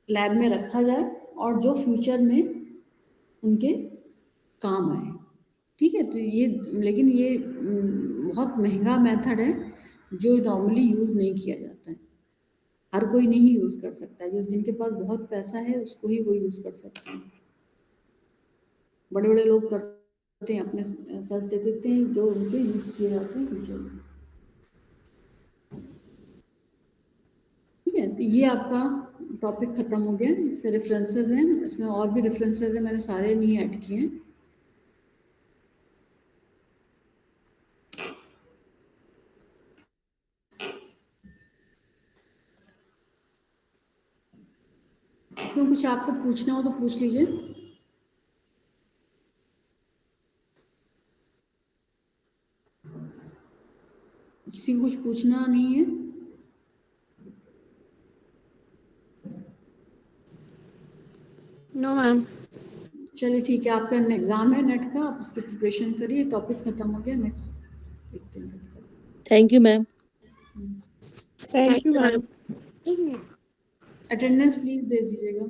लैब में रखा जाए और जो फ्यूचर में उनके काम आए। ठीक है, तो ये लेकिन ये बहुत महंगा मेथड है जो नॉर्मली यूज़ नहीं किया जाता है। हर कोई नहीं यूज़ कर सकता है, जो जिनके पास बहुत पैसा है उसको ही वो यूज़ कर सकते हैं। बड़े बड़े लोग करते हैं, अपने सेल्स दे देते हैं जो उनके यूज़ किए जाते हैं फ्यूचर में। ठीक है, तो ये आपका टॉपिक खत्म हो गया। इससे रेफरेंसेस हैं, इसमें और भी रेफरेंसेस हैं, मैंने सारे नहीं ऐड किए हैं। इसमें कुछ आपको पूछना हो तो पूछ लीजिए। किसी को कुछ पूछना नहीं है? No ma'am. चलिए ठीक है, आपका एग्जाम है नेट का, आप उसकी प्रिपरेशन करिए। टॉपिक खत्म हो गया, नेक्स्ट देखते हैं। Thank you ma'am. Thank you ma'am. Attendance please दे दीजिएगा।